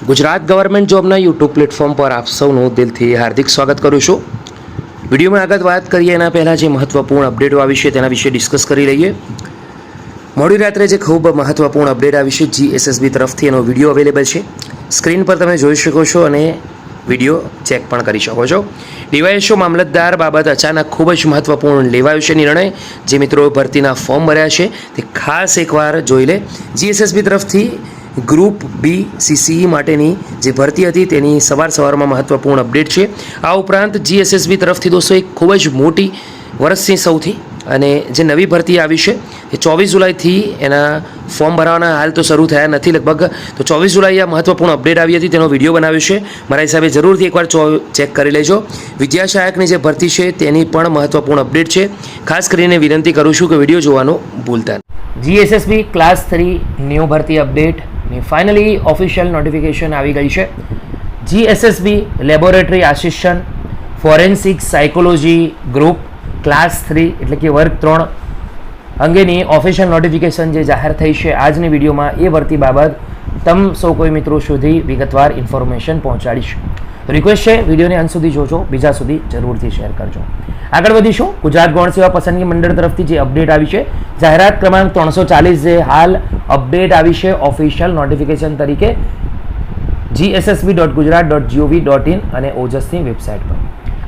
Gujarat government જોબના YouTube platform પર આપ સૌનું દિલથી હાર્દિક સ્વાગત કરું છું. વિડીયોમાં આગળ વાત કરીએ એના પહેલાં જે મહત્ત્વપૂર્ણ અપડેટો આવી છે તેના વિશે ડિસ્કસ કરી લઈએ. મોડી રાત્રે જે ખૂબ મહત્ત્વપૂર્ણ અપડેટ આવી છે GSSB તરફથી એનો વિડીયો અવેલેબલ છે. સ્ક્રીન પર તમે જોઈ શકો છો અને વિડીયો ચેક પણ કરી શકો છો. ડીવાયએસઓ મામલતદાર બાબત અચાનક ખૂબ જ મહત્ત્વપૂર્ણ લેવાયો છે નિર્ણય. જે મિત્રો ભરતીના ફોર્મ ભર્યા છે તે ખાસ એકવાર જોઈ લે. GSSB તરફથી ગ્રુપ બી CCE માટેની જે ભરતી હતી તેની સવારમાં મહત્ત્વપૂર્ણ અપડેટ છે. આ ઉપરાંત GSSB તરફથી દોસ્તો એક ખૂબ જ મોટી વર્ષની સૌથી અને જે નવી ભરતી આવી છે એ 24 જુલાઈથી એના ફોર્મ ભરવાના હાલ તો શરૂ થયા નથી લગભગ. તો 24 જુલાઈએ આ મહત્ત્વપૂર્ણ અપડેટ આવી હતી, તેનો વિડીયો બનાવ્યો છે. મારા હિસાબે જરૂરથી એકવાર ચેક કરી લેજો. વિદ્યા સહાયકની જે ભરતી છે તેની પણ મહત્ત્વપૂર્ણ અપડેટ છે. ખાસ કરીને વિનંતી કરું છું કે વિડીયો જોવાનું ભૂલતા નહીં. GSSB ક્લાસ 3 ન્યૂ ભરતી અપડેટ ની ફાઇનલી ઓફિશિયલ નોટિફિકેશન આવી ગઈ છે. GSSB laboratory assistant forensic psychology group class 3 એટલે કે વર્ગ 3 અંગેની ઓફિશિયલ નોટિફિકેશન જે જાહેર થઈ છે આજની વિડીયોમાં એ ભરતી બાબત તમ સૌ કોઈ મિત્રો સુધી વિગતવાર ઇન્ફોર્મેશન પહોંચાડીશ. રિક્વેસ્ટ છે વિડીયોને અંત સુધી જોજો, બીજા સુધી જરૂરથી શેર કરજો. આગળ વધીશું. ગુજરાત ગૌણ સેવા પસંદગી મંડળ તરફથી જે અપડેટ આવી છે જાહેરાત ક્રમાંક 340 જે હાલ અપડેટ આવી છે ઓફિશિયલ નોટિફિકેશન તરીકે gssb.gujarat.gov.in અને ઓજસની વેબસાઇટ પર.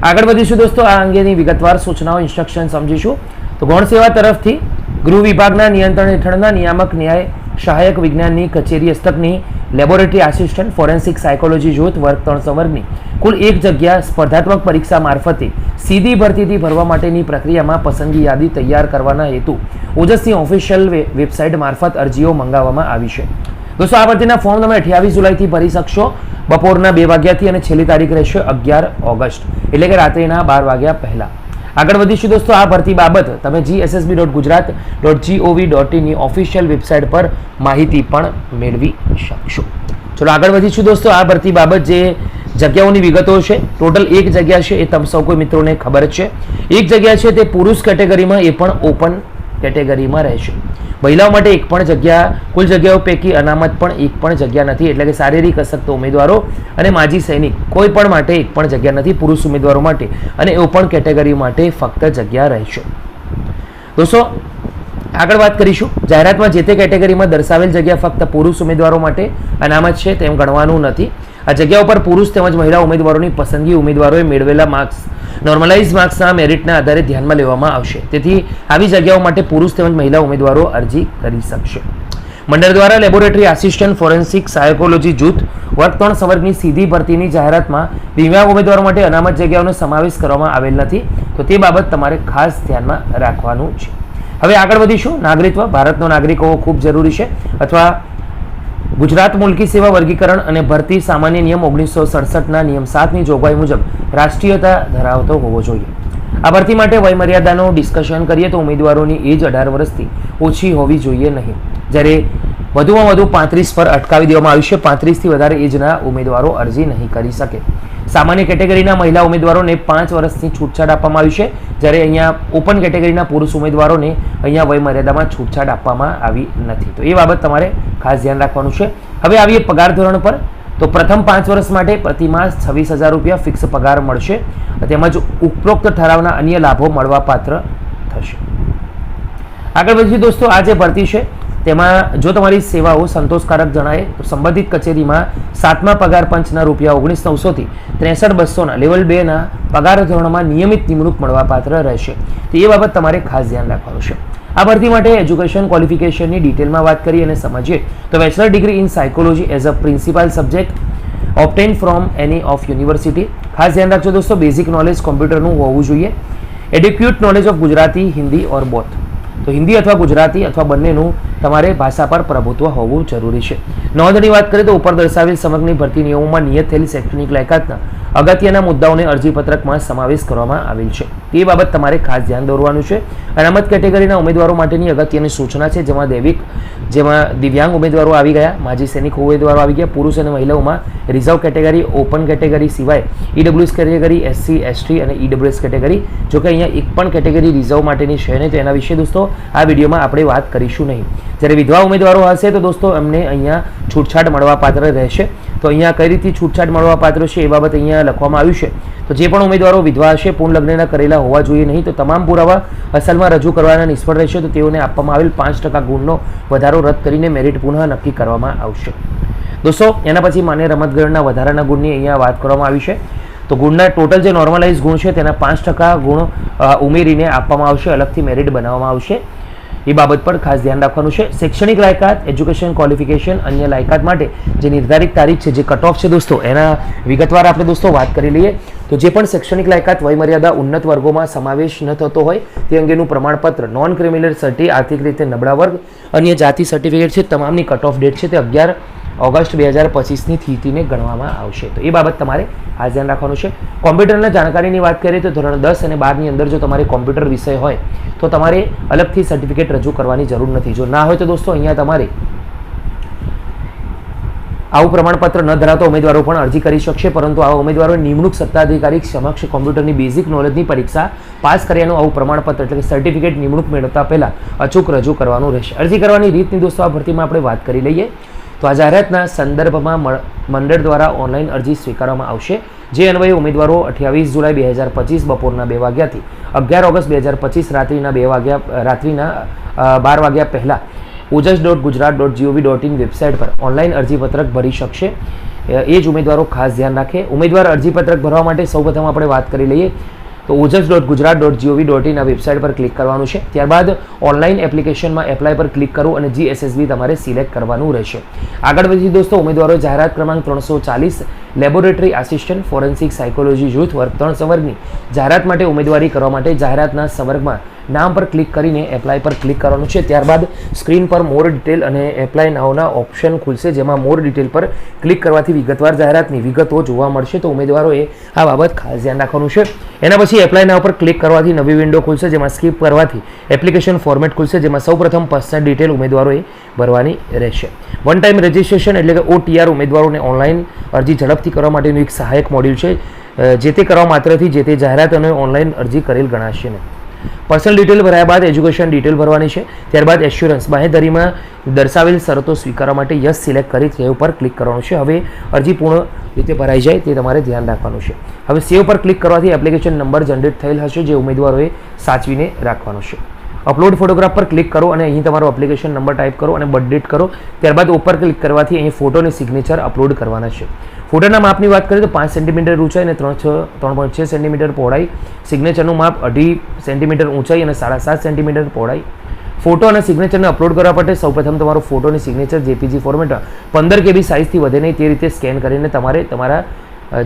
આગળ વધીશું દોસ્તો. આ અંગેની વિગતવાર સૂચનાઓ ઇન્સ્ટ્રક્શન સમજીશું. તો ગૌણ સેવા તરફથી ગૃહ વિભાગના નિયંત્રણ હેઠળના નિયામક ન્યાય સહાયક વિજ્ઞાનની કચેરી હસ્તકની લેબોરેટરી આસિસ્ટન્ટ ફોરેન્સિક સાયકોલોજી જૂથ વર્ગ 3 સંવર્ગની કુલ એક જગ્યા સ્પર્ધાત્મક પરીક્ષા મારફતે સીધી ભરતીથી ભરવા માટેની પ્રક્રિયામાં પસંદગી યાદી તૈયાર કરવાના હેતુ ઓજસની ઓફિશિયલ વેબસાઇટ મારફત અરજીઓ મંગાવવામાં આવી છે. દોસ્તો આ ભરતીના ફોર્મ તમે 28 જુલાઈથી ભરી શકશો બપોરના 2 વાગ્યાથી અને છેલ્લી તારીખ રહેશે 11 ઓગસ્ટ એટલે કે રાત્રિના 12 વાગ્યા પહેલા. આગળ વધીશું દોસ્તો. આ ભરતી બાબત તમે gssb.gujarat.gov.in ની ઓફિશિયલ વેબસાઇટ પર માહિતી પણ મેળવી શકશો. ચલો આગળ વધીશું દોસ્તો. આ ભરતી બાબત જે જગ્યાઓની વિગતો છે ટોટલ એક જગ્યા છે એ તમે સૌ કોઈ મિત્રોને ખબર જ છે. એક જગ્યા છે તે પુરુષ કેટેગરીમાં, એ પણ ઓપન કેટેગરીમાં રહેશે. મહિલાઓ માટે એક પણ જગ્યા, કુલ જગ્યાઓ પૈકી અનામત પણ એક પણ જગ્યા નથી. એટલે કે શારીરિક અશક્ત ઉમેદવારો અને માજી સૈનિક કોઈ પણ માટે એક પણ જગ્યા નથી. પુરુષ ઉમેદવારો માટે અને ઓપન કેટેગરી માટે ફક્ત જગ્યા રહેશે. દોસ્તો આગળ વાત કરીશું. જાહેરાતમાં જે તે કેટેગરીમાં દર્શાવેલ જગ્યા ફક્ત પુરુષ ઉમેદવારો માટે અનામત છે તેમ ગણવાનું નથી. આ જગ્યા ઉપર પુરુષ તેમજ મહિલા ઉમેદવારોની પસંદગી ઉમેદવારોએ મેળવેલા માર્ક્સ નોર્મલાઇઝ માર્ક્સના મેરિટના આધારે ધ્યાનમાં લેવામાં આવશે. તેથી આવી જગ્યાઓ માટે પુરુષ તેમજ મહિલા ઉમેદવારો અરજી કરી શકશે. મંડળ દ્વારા લેબોરેટરી આસિસ્ટન્ટ ફોરેન્સિક સાયકોલોજી જૂથ વર્ગ 3 સંવર્ગની સીધી ભરતીની જાહેરાતમાં દિવ્યાંગ ઉમેદવારો માટે અનામત જગ્યાઓનો સમાવેશ કરવામાં આવેલ નથી. તો તે બાબત તમારે ખાસ ધ્યાનમાં રાખવાનું છે. હવે આગળ વધીશું. નાગરિકત્વ ભારતનો નાગરિક હોવો ખૂબ જરૂરી છે અથવા ગુજરાત મુલકી સેવા વર્ગીકરણ અને ભરતી સામાન્ય નિયમ 1967ના નિયમ 7ની જોગવાઈ મુજબ રાષ્ટ્રીયતા ધરાવતો હોવો જોઈએ. આ ભરતી માટે વયમર્યાદાનો ડિસ્કશન કરીએ તો ઉમેદવારોની એજ 18 વર્ષથી ઓછી હોવી જોઈએ નહીં. જ્યારે વધુમાં વધુ 35 પર અટકાવી દેવામાં આવ્યું છે. 35થી વધારે એજના ઉમેદવારો અરજી નહીં કરી શકે. સામાન્ય કેટેગરીના મહિલા ઉમેદવારોને 5 વર્ષની છૂટછાટ આપવામાં આવી છે. જ્યારે અહીંયા ઓપન કેટેગરીના પુરુષ ઉમેદવારોને અહીંયા વયમર્યાદામાં છૂટછાટ આપવામાં આવી નથી. તો એ બાબત તમારે ખાસ ધ્યાન રાખવાનું છે. હવે આવીએ પગાર ધોરણ પર. તો પ્રથમ 5 વર્ષ માટે પ્રતિ માસ 26,000 રૂપિયા ફિક્સ પગાર મળશે. તેમજ ઉપરોક્ત ઠરાવના અન્ય લાભો મળવા પાત્ર થશે. આગળ વધીએ દોસ્તો. આ જે ભરતી છે તેમાં જો તમારી સેવાઓ સંતોષકારક જણાય તો સંબંધિત કચેરીમાં 7મા પગાર પંચના રૂપિયા 19,900થી 63,200ના લેવલ 2ના પગાર ધોરણમાં નિયમિત નિમણૂક મળવાપાત્ર રહેશે. તો એ બાબત તમારે ખાસ ધ્યાન રાખવાનું છે. આ ભરતી માટે એજ્યુકેશન ક્વોલિફિકેશનની ડિટેલમાં વાત કરીએ અને સમજીએ તો bachelor degree in psychology as a principal subject obtain from any of university. ખાસ ધ્યાન રાખજો દોસ્તો. બેઝિક નોલેજ કોમ્પ્યુટરનું હોવું જોઈએ. Adequate knowledge of Gujarati, Hindi or both. તો હિન્દી અથવા ગુજરાતી અથવા બંનેનું તમારે ભાષા પર પ્રભુત્વ હોવું જરૂરી છે. નોંધની વાત કરીએ તો ઉપર દર્શાવેલ સમગ્રની ભરતી નિયમોમાં નિયત થયેલી શૈક્ષણિક લાયકાતના અગત્યના મુદ્દાઓને અરજીપત્રકમાં સમાવેશ કરવામાં આવેલ છે. તે બાબત તમારે ખાસ ધ્યાન દોરવાનું છે. અનામત કેટેગરીના ઉમેદવારો માટેની અગત્યની સૂચના છે જેમાં દિવ્યાંગ ઉમેદવારો આવી ગયા, માજી સૈનિક ઉમેદવારો આવી ગયા, પુરુષ અને મહિલાઓમાં રિઝર્વ કેટેગરી, ઓપન કેટેગરી સિવાય EWS કેટેગરી, SC ST અને EWS કેટેગરી. જો કે અહીંયા એક પણ કેટેગરી રિઝર્વ માટેની છે નહીં. તો એના વિશે દોસ્તો આ વિડીયોમાં આપણે વાત કરીશું નહીં. જ્યારે વિધવા ઉમેદવારો હશે તો દોસ્તો એમને અહીંયા છૂટછાટ મળવાપાત્ર રહેશે. તો અહીંયા કઈ રીતે છૂટછાટ મળવાપાત્ર છે એ બાબત અહીંયા લખવામાં આવ્યું છે. તો જે પણ ઉમેદવારો વિધવા હશે, પૂર્ણ લગ્નના કરેલા હોવા જોઈએ નહીં, તો તમામ પુરાવા અસલમાં રજૂ કરવાના નિષ્ફળ રહેશે. તો તેઓને આપવામાં આવેલ 5% ગુણનો વધારો રદ કરીને મેરિટ પુનઃ નક્કી કરવામાં આવશે. દોસ્તો એના પછી માન્ય રમતગમતના વધારાના ગુણની અહીંયા વાત કરવામાં આવી છે. તો ગુણના ટોટલ જે નોર્મલાઇઝ ગુણ છે તેના 5% ગુણ ઉમેરીને આપવામાં આવશે, અલગથી મેરિટ બનાવવામાં આવશે. એ બાબત પર ખાસ ધ્યાન રાખવાનું છે. શૈક્ષણિક લાયકાત, એજ્યુકેશન ક્વોલિફિકેશન, અન્ય લાયકાત માટે જે નિર્ધારિત તારીખ છે, જે કટ ઓફ છે દોસ્તો, એના વિગતવાર આપણે દોસ્તો વાત કરી લઈએ. તો જે પણ શૈક્ષણિક લાયકાત વયમર્યાદા ઉન્નત વર્ગોમાં સમાવેશ ન થતો હોય તે અંગેનું પ્રમાણપત્ર, નોન ક્રિમિનલ સર્ટી, આર્થિક રીતે નબળા વર્ગ, અન્ય જાતિ સર્ટિફિકેટ છે, તમામની કટ ઓફ ડેટ છે તે 11 ઓગસ્ટ 2025ની થીતીને ગણવામાં આવશે. તો એ બાબત તમારે ખાસ ધ્યાન રાખવાનું છે. કોમ્પ્યુટરના જાણકારીની વાત કરીએ તો ધોરણ 10 અને 12ની અંદર જો તમારે કોમ્પ્યુટર વિષય હોય તો તમારે અલગથી સર્ટિફિકેટ રજૂ કરવાની જરૂર નથી. જો ના હોય તો દોસ્તો અહીંયા તમારે આવું પ્રમાણપત્ર ન ધરાવતા ઉમેદવારો પણ અરજી કરી શકશે, પરંતુ આવા ઉમેદવારોએ નિમણૂક સત્તાધિકારી સમક્ષ કોમ્પ્યુટરની બેઝિક નોલેજની પરીક્ષા પાસ કર્યાનું આવું પ્રમાણપત્ર એટલે કે સર્ટિફિકેટ નિમણૂક મેળવતા પહેલા અચૂક રજૂ કરવાનું રહેશે. અરજી કરવાની રીતની દોસ્તો આ ભરતીમાં આપણે વાત કરી લઈએ. તો આ જાહેરાતના સંદર્ભમાં મંડળ દ્વારા ઓનલાઈન અરજી સ્વીકારવામાં આવશે. જે અન્વયે ઉમેદવારો 28 જુલાઈ 2025 બપોરના 2 વાગ્યાથી 11 ઓગસ્ટ 2025 રાત્રિના 12 વાગ્યા પહેલાં ojas.gujarat.gov.in વેબસાઇટ પર ઓનલાઈન અરજીપત્રક ભરી શકશે. એ જ ઉમેદવારો ખાસ ધ્યાન રાખે. ઉમેદવાર અરજીપત્રક ભરવા માટે સૌપ્રથમ આપણે વાત કરી લઈએ તો ojas.gujarat.gov.in આ વેબસાઇટ પર ક્લિક કરવાનું છે. ત્યારબાદ ઓનલાઈન એપ્લિકેશનમાં એપ્લાય પર ક્લિક કરવું અને GSSB તમારે સિલેક્ટ કરવાનું રહેશે. આગળ વધી દોસ્તો ઉમેદવારો જાહેરાત ક્રમાંક 340 લેબોરેટરી આસિસ્ટન્ટ ફોરેન્સિક સાયકોલોજી જૂથ વર્ગ 3 સંવર્ગની જાહેરાત માટે ઉમેદવારી કરવા માટે જાહેરાતના સંવર્ગમાં નામ પર ક્લિક કરીને એપ્લાય પર ક્લિક કરવાનું છે. ત્યારબાદ સ્ક્રીન પર મોર ડિટેલ અને એપ્લાય નાવના ઓપ્શન ખુલશે, જેમાં મોર ડિટેલ પર ક્લિક કરવાથી વિગતવાર જાહેરાતની વિગતો જોવા મળશે. તો ઉમેદવારોએ આ બાબત ખાસ ધ્યાન રાખવાનું છે. એના પછી એપ્લાય નાવ પર ક્લિક કરવાથી નવી વિન્ડો ખુલશે, જેમાં સ્કીપ કરવાથી એપ્લિકેશન ફોર્મેટ ખુલશે, જેમાં સૌપ્રથમ પર્સનલ ડિટેલ ઉમેદવારોએ ભરવાની રહેશે. વન ટાઈમ રજિસ્ટ્રેશન એટલે કે OTR ઉમેદવારોને ઓનલાઈન અરજી ઝડપથી કરવા માટેનું એક સહાયક મોડ્યુલ છે. જે તે કરવા માત્રથી જે તે જાહેરાત અને ઓનલાઈન અરજી કરેલ ગણાશે નહીં. પર્સનલ ડિટેલ ભર્યા બાદ એજ્યુકેશન ડિટેલ ભરવાની છે. ત્યારબાદ એશ્યોરન્સ બાંહેધરીમાં દર્શાવેલ શરતો સ્વીકારવા માટે યસ સિલેક્ટ કરી સેવ પર ક્લિક કરવાનું છે. હવે અરજી પૂર્ણ રીતે ભરાઈ જાય તે તમારે ધ્યાન રાખવાનું છે. હવે સેવ પર ક્લિક કરવાથી એપ્લિકેશન નંબર જનરેટ થયેલ હશે, જે ઉમેદવારોએ સાચવીને રાખવાનો છે. અપલોડ ફોટોગ્રાફ પર ક્લિક કરો અને અહીં તમારો એપ્લિકેશન નંબર ટાઈપ કરો અને બર્થ ડેટ કરો. ત્યારબાદ ઉપર ક્લિક કરવાથી અહીં ફોટોની સિગ્નેચર અપલોડ કરવાના છે. ફોટોના માપની વાત કરીએ તો 5 સેન્ટીમીટર ઊંચાઈ અને 3.6 સેન્ટીમીટર પહોળાઈ. સિગ્નેચરનું માપ 2.5 સેન્ટીમીટર ઊંચાઈ અને 7.5 સેન્ટીમીટર પહોળાઈ. ફોટો અને સિગ્નેચરને અપલોડ કરવા માટે સૌપ્રથમ તમારો ફોટોની સિગ્નેચર JPG ફોર્મેટમાં 15 KB સાઇઝથી વધે નહીં તે રીતે સ્કેન કરીને તમારે તમારા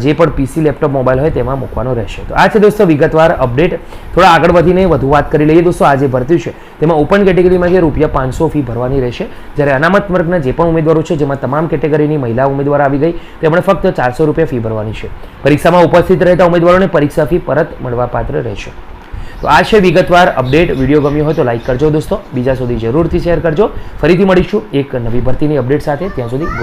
જે પણ PC લેપટોપ મોબાઈલ હોય તેમાં મૂકવાનો રહેશે. તો આ છે દોસ્તો વિગતવાર અપડેટ. થોડા આગળ વધીને વધુ વાત કરી લઈએ દોસ્તો. આ જે ભરતી છે તેમાં ઓપન કેટેગરીમાં જે ₹500 ફી ભરવાની રહેશે. જ્યારે અનામત વર્ગના જે પણ ઉમેદવારો છે, જેમાં તમામ કેટેગરીની મહિલા ઉમેદવાર આવી ગઈ, તેમણે ફક્ત ₹400 ફી ભરવાની છે. પરીક્ષામાં ઉપસ્થિત રહેતા ઉમેદવારોને પરીક્ષા ફી પરત મળવાપાત્ર રહેશે. તો આ છે વિગતવાર અપડેટ. વિડીયો ગમ્યો હોય તો લાઈક કરજો દોસ્તો, બીજા સુધી જરૂરથી શેર કરજો. ફરીથી મળીશું એક નવી ભરતીની અપડેટ સાથે. ત્યાં સુધી ગુડ.